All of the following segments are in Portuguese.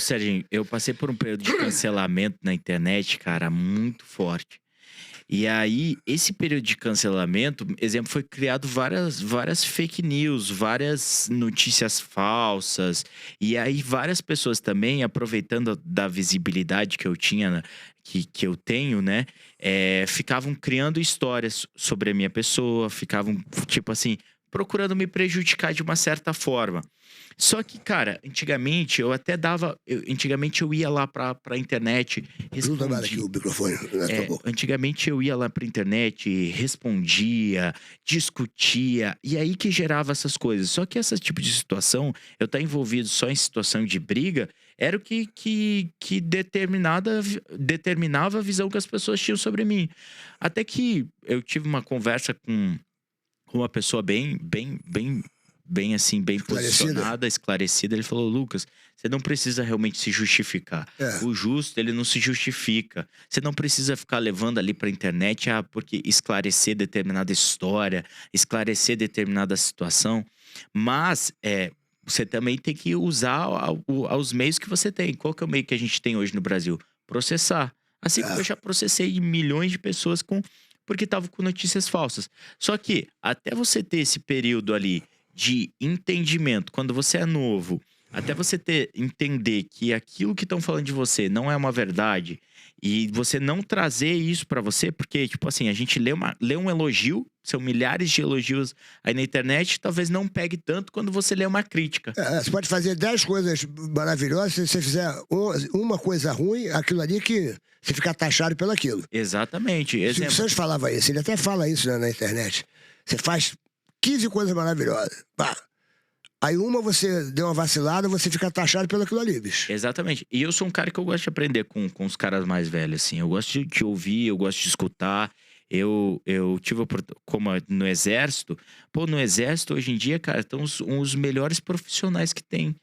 Serginho, eu passei por um período de cancelamento na internet, cara, muito forte. E aí, esse período de cancelamento, exemplo, foi criado várias fake news, várias notícias falsas. E aí, várias pessoas também, aproveitando da visibilidade que eu tinha, que eu tenho, né? Ficavam criando histórias sobre a minha pessoa, ficavam, tipo assim, procurando me prejudicar de uma certa forma. Só que, cara, antigamente eu até dava. Antigamente eu ia lá pra internet, Ajuda mais aqui respondia. o microfone na tua boca. Antigamente eu ia lá pra internet, respondia, discutia, e aí que gerava essas coisas. Só que esse tipo de situação, eu estar envolvido só em situação de briga, era o que determinava a visão que as pessoas tinham sobre mim. Até que eu tive uma conversa com uma pessoa bem assim, bem Esclarecida? posicionada, esclarecida. Ele falou: Lucas, você não precisa realmente se justificar. É. O justo, ele não se justifica. Você não precisa ficar levando ali pra internet, porque esclarecer determinada história, esclarecer determinada situação. Mas, você também tem que usar os meios que você tem. Qual que é o meio que a gente tem hoje no Brasil? Processar. Assim como eu É. já processei milhões de pessoas porque estavam com notícias falsas. Só que até você ter esse período ali de entendimento, quando você é novo, até você entender que aquilo que estão falando de você não é uma verdade e você não trazer isso pra você, porque, tipo assim, a gente lê um elogio, são milhares de elogios aí na internet, talvez não pegue tanto quando você lê uma crítica. Você pode fazer 10 coisas maravilhosas, se você fizer uma coisa ruim, aquilo ali que você fica taxado pelo aquilo. Exatamente. O Silvio Exemplo. Santos falava isso, ele até fala isso na internet. Você faz 15 coisas maravilhosas, pá. Aí uma você deu uma vacilada, você fica taxado pelo aquilo ali, bicho. Exatamente. E eu sou um cara que eu gosto de aprender com os caras mais velhos, assim. Eu gosto de ouvir, eu gosto de escutar. Eu tive como no exército. Pô, no exército, hoje em dia, cara, estão os melhores profissionais que tem.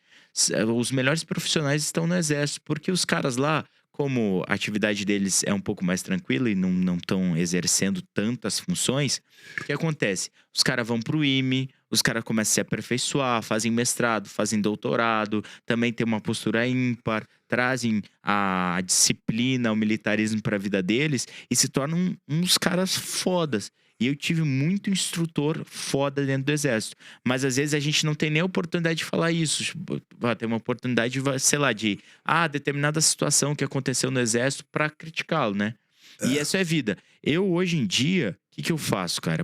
Os melhores profissionais estão no exército, porque os caras lá, como a atividade deles é um pouco mais tranquila e não estão exercendo tantas funções, o que acontece? Os caras vão pro IME, os caras começam a se aperfeiçoar, fazem mestrado, fazem doutorado, também tem uma postura ímpar, trazem a disciplina, o militarismo para a vida deles e se tornam uns caras fodas. E eu tive muito instrutor foda dentro do exército. Mas às vezes a gente não tem nem a oportunidade de falar isso. Tipo, tem uma oportunidade, sei lá, de determinada situação que aconteceu no exército para criticá-lo, né? E É. isso é vida. Eu, hoje em dia, o que eu faço, cara?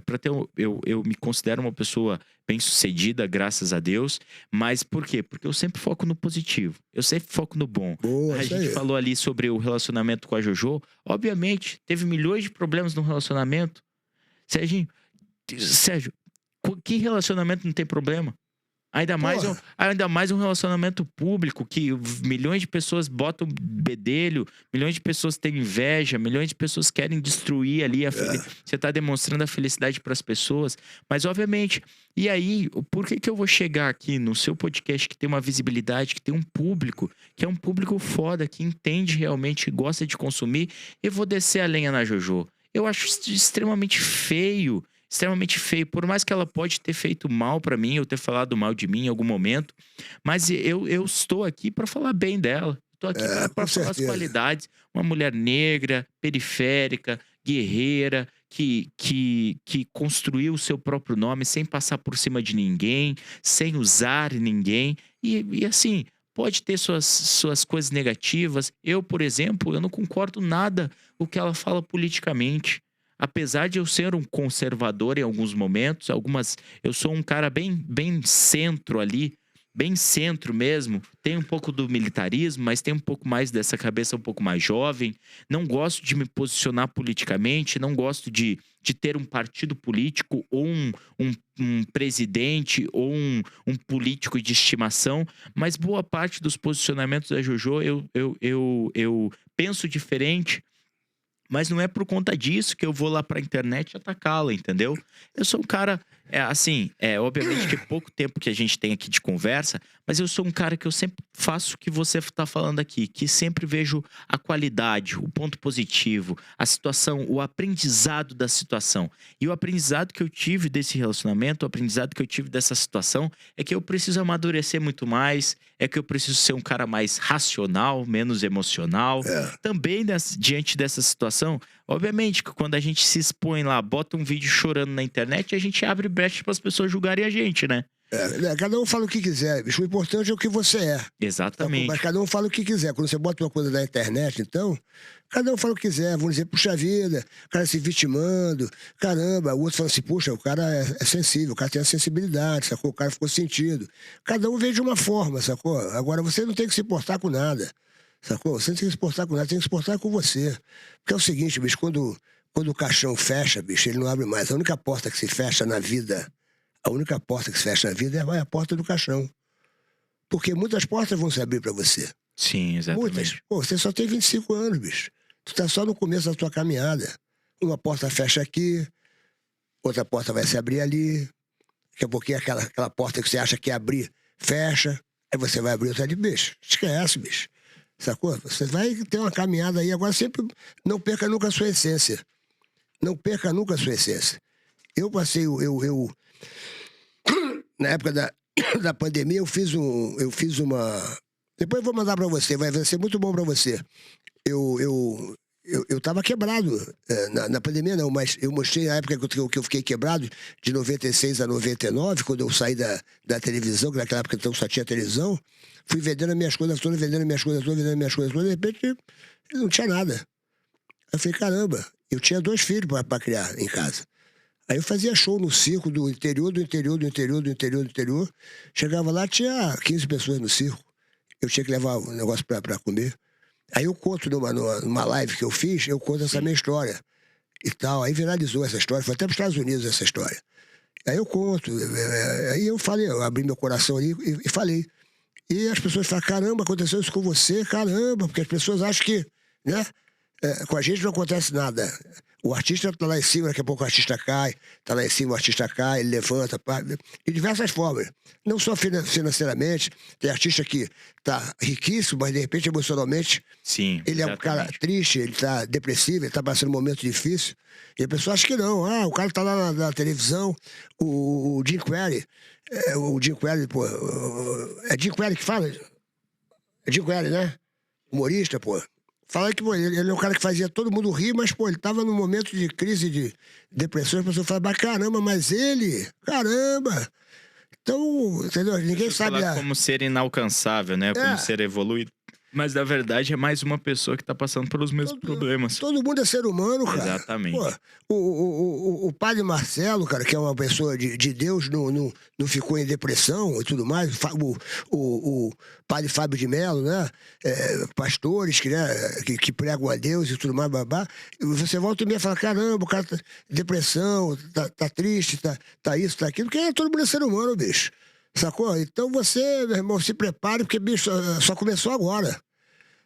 Eu me considero uma pessoa bem-sucedida, graças a Deus. Mas por quê? Porque eu sempre foco no positivo. Eu sempre foco no bom. Boa, A isso gente aí. falou ali sobre o relacionamento com a Jojo. Obviamente, teve milhões de problemas no relacionamento. Serginho, Sérgio, que relacionamento não tem problema? Porra, Ainda mais um relacionamento público que milhões de pessoas botam bedelho, milhões de pessoas têm inveja, milhões de pessoas querem destruir ali você tá demonstrando a felicidade para as pessoas, mas obviamente, e aí, por que eu vou chegar aqui no seu podcast que tem uma visibilidade, que tem um público, que é um público foda, que entende realmente, que gosta de consumir, e vou descer a lenha na Jojo? Eu acho isso extremamente feio. Extremamente feio, por mais que ela pode ter feito mal pra mim, ou ter falado mal de mim em algum momento, mas eu estou aqui pra falar bem dela. Estou aqui com pra falar as certeza. qualidades. Uma mulher negra, periférica, guerreira, que construiu o seu próprio nome sem passar por cima de ninguém, sem usar ninguém. E assim, pode ter suas coisas negativas. Eu, por exemplo, eu não concordo nada com o que ela fala politicamente. Apesar de eu ser um conservador em alguns momentos, eu sou um cara bem centro ali, bem centro mesmo. Tem um pouco do militarismo, mas tem um pouco mais dessa cabeça um pouco mais jovem. Não gosto de me posicionar politicamente, não gosto de ter um partido político ou um presidente ou um político de estimação, mas boa parte dos posicionamentos da Jojo eu penso diferente, mas não é por conta disso que eu vou lá pra internet atacá-la, entendeu? Eu sou um cara. Obviamente que é pouco tempo que a gente tem aqui de conversa, mas eu sou um cara que eu sempre faço o que você tá falando aqui, que sempre vejo a qualidade, o ponto positivo, a situação, o aprendizado da situação. E o aprendizado que eu tive desse relacionamento, o aprendizado que eu tive dessa situação, é que eu preciso amadurecer muito mais, é que eu preciso ser um cara mais racional, menos emocional. Também diante dessa situação, obviamente que quando a gente se expõe lá, bota um vídeo chorando na internet, a gente abre brecha para as pessoas julgarem a gente, né? Cada um fala o que quiser, bicho. O importante é o que você é. Exatamente. Mas cada um fala o que quiser. Quando você bota uma coisa na internet, então, cada um fala o que quiser. Vamos dizer, puxa vida, o cara se vitimando, caramba. O outro fala assim, puxa, o cara é sensível, o cara tem a sensibilidade, sacou? O cara ficou sentido. Cada um vê de uma forma, sacou? Agora, você não tem que se importar com nada, sacou? Você não tem que se importar com nada, tem que se importar com você. Porque é o seguinte, bicho, quando o caixão fecha, bicho, ele não abre mais. A única porta que se fecha na vida... A única porta que se fecha na vida é a porta do caixão. Porque muitas portas vão se abrir pra você. Sim, exatamente. Muitas. Pô, você só tem 25 anos, bicho. Tu tá só no começo da tua caminhada. Uma porta fecha aqui, outra porta vai se abrir ali. Daqui a pouquinho aquela porta que você acha que ia abrir, fecha. Aí você vai abrir outra ali, bicho. Esquece, bicho. Sacou? Você vai ter uma caminhada aí. Agora sempre não perca nunca a sua essência. Não perca nunca a sua essência. Eu passei, na época da pandemia, eu fiz uma... Depois eu vou mandar pra você, vai ser muito bom pra você. Eu tava quebrado, na pandemia não, mas eu mostrei a época que eu fiquei quebrado, de 96 a 99, quando eu saí da televisão, que naquela época então só tinha televisão, fui vendendo as minhas coisas todas, vendendo minhas coisas todas, de repente não tinha nada. Eu falei, caramba, eu tinha 2 filhos pra criar em casa. Aí eu fazia show no circo do interior. Chegava lá, tinha 15 pessoas no circo. Eu tinha que levar o negócio pra comer. Aí eu conto numa live que eu fiz, eu conto essa minha história. E tal. Aí viralizou essa história, foi até pros Estados Unidos essa história. Aí eu conto. Aí eu falei, eu abri meu coração ali e falei. E as pessoas falam, caramba, aconteceu isso com você, caramba, porque as pessoas acham que, né? Com a gente não acontece nada. O artista tá lá em cima, daqui a pouco o artista cai, tá lá em cima, o artista cai, ele levanta, de diversas formas. Não só financeiramente, tem artista que tá riquíssimo, mas de repente emocionalmente, sim, ele é um cara triste, ele tá depressivo, ele tá passando um momento difícil. E a pessoa acha que não. O cara tá lá na televisão, o Jim Carrey, pô, é Jim Carrey que fala? É Jim Carrey, né? Humorista, pô. Fala que, pô, ele é um cara que fazia todo mundo rir, mas, pô, ele tava num momento de crise, de depressão, as pessoas falam, caramba, mas ele, caramba. Então, entendeu? Ninguém sabe... Como ser inalcançável, né? Como ser evoluído. Mas, na verdade, é mais uma pessoa que tá passando pelos mesmos problemas. Todo mundo é ser humano, cara. Exatamente. Pô, o padre Marcelo, cara, que é uma pessoa de Deus, não ficou em depressão e tudo mais. O padre Fábio de Mello, né? Pastores que pregam a Deus e tudo mais, babá. E você volta e meia e fala, caramba, o cara tá em depressão, tá triste, tá isso, tá aquilo. Porque todo mundo é ser humano, bicho. Sacou? Então você, meu irmão, se prepare, porque, bicho, só começou agora.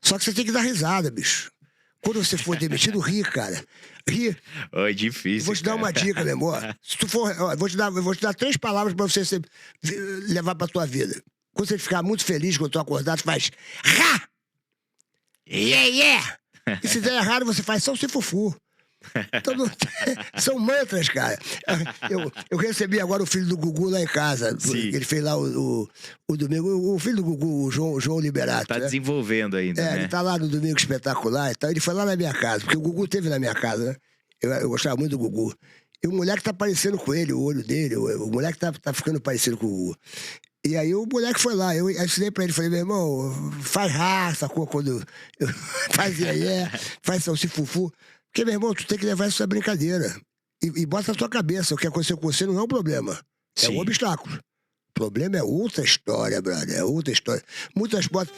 Só que você tem que dar risada, bicho. Quando você for demitido, ri, cara. Ri. É difícil. Vou te dar uma dica, meu amor. Se tu for, eu vou te dar 3 palavras pra você levar pra tua vida. Quando você ficar muito feliz quando tu acordar, tu faz Rá! Yeah! E se der errado, você faz só o cifufu. Então, são mantras, cara. Eu recebi agora o filho do Gugu lá em casa. Sim. Ele fez lá o domingo. O filho do Gugu, o João Liberato. Tá desenvolvendo ainda, né? Ele tá lá no Domingo Espetacular e tal. Ele foi lá na minha casa, porque o Gugu teve na minha casa, né? Eu gostava muito do Gugu. E o moleque tá parecendo com ele, o olho dele. O moleque tá ficando parecido com o Gugu. E aí o moleque foi lá, eu ensinei pra ele, falei, meu irmão, faz raça, quando eu fazia faz salsifufu. Porque, meu irmão, tu tem que levar isso à brincadeira. E bota na tua cabeça, o que aconteceu com você não é um problema. É um obstáculo. O problema é outra história, brother, é outra história. Muitas botas...